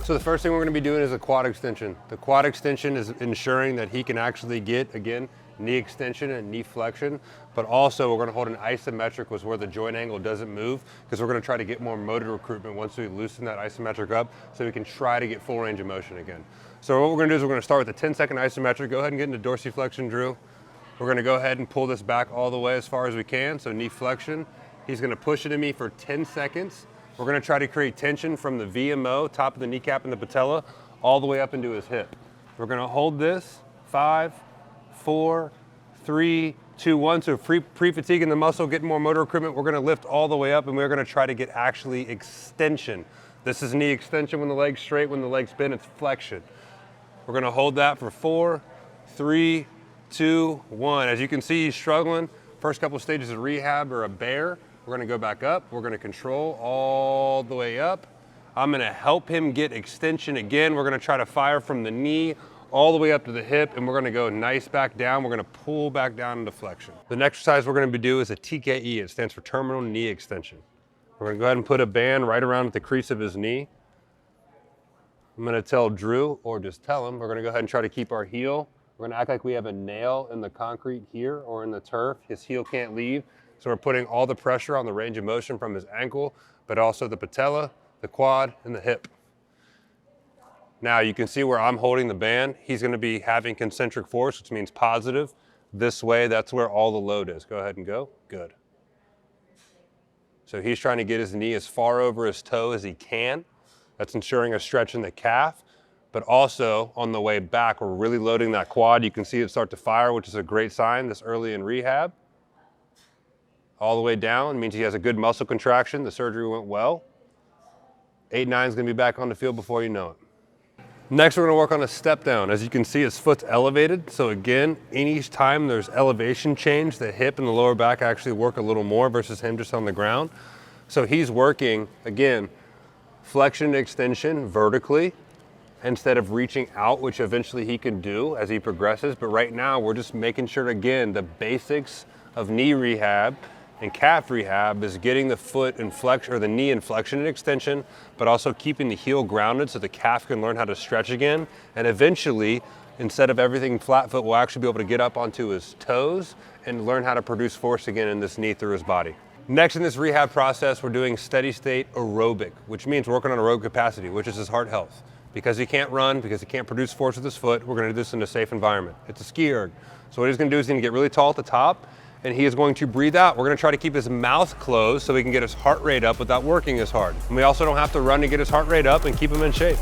So the first thing we're gonna be doing is a quad extension. The quad extension is ensuring that he can actually get, again, knee extension and knee flexion, but also we're gonna hold an isometric, which is where the joint angle doesn't move, because we're gonna try to get more motor recruitment once we loosen that isometric up, so we can try to get full range of motion again. So what we're gonna do is we're gonna start with a 10-second isometric. Go ahead and get into dorsiflexion, Drew. We're gonna go ahead and pull this back all the way as far as we can, so knee flexion. He's gonna push it in me for 10 seconds. We're gonna try to create tension from the VMO, top of the kneecap and the patella, all the way up into his hip. We're gonna hold this, 5, 4, 3, 2, 1. So pre-fatiguing the muscle, getting more motor recruitment. We're gonna lift all the way up and we're gonna try to get actually extension. This is knee extension when the leg's straight, when the leg's bent, it's flexion. We're gonna hold that for 4, 3, 2, 1. As you can see, he's struggling. First couple of stages of rehab or a bear. We're gonna go back up. We're gonna control all the way up. I'm gonna help him get extension again. We're gonna try to fire from the knee all the way up to the hip, and we're gonna go nice back down. We're gonna pull back down into flexion. The next exercise we're gonna do is a TKE. It stands for terminal knee extension. We're gonna go ahead and put a band right around the crease of his knee. I'm gonna tell Drew, or just tell him, we're gonna go ahead and try to keep our heel. We're gonna act like we have a nail in the concrete here or in the turf. His heel can't leave. So we're putting all the pressure on the range of motion from his ankle, but also the patella, the quad, and the hip. Now you can see where I'm holding the band. He's gonna be having concentric force, which means positive. This way, that's where all the load is. Go ahead and go, good. So he's trying to get his knee as far over his toe as he can. That's ensuring a stretch in the calf, but also on the way back, we're really loading that quad. You can see it start to fire, which is a great sign this early in rehab. All the way down means he has a good muscle contraction. The surgery went well. 8-9 is gonna be back on the field before you know it. Next, we're gonna work on a step down. As you can see, his foot's elevated. So again, any time there's elevation change, the hip and the lower back actually work a little more versus him just on the ground. So he's working, again, flexion and extension vertically instead of reaching out, which eventually he can do as he progresses. But right now, we're just making sure, again, the basics of knee rehab and calf rehab is getting the foot in flexion, or the knee in flexion and extension, but also keeping the heel grounded so the calf can learn how to stretch again. And eventually, instead of everything flat foot, we'll actually be able to get up onto his toes and learn how to produce force again in this knee through his body. Next in this rehab process, we're doing steady state aerobic, which means working on aerobic capacity, which is his heart health. Because he can't run, because he can't produce force with his foot, we're gonna do this in a safe environment. It's a ski erg. So what he's gonna do is he's gonna get really tall at the top, and he is going to breathe out. We're gonna try to keep his mouth closed so we can get his heart rate up without working as hard. And we also don't have to run to get his heart rate up and keep him in shape.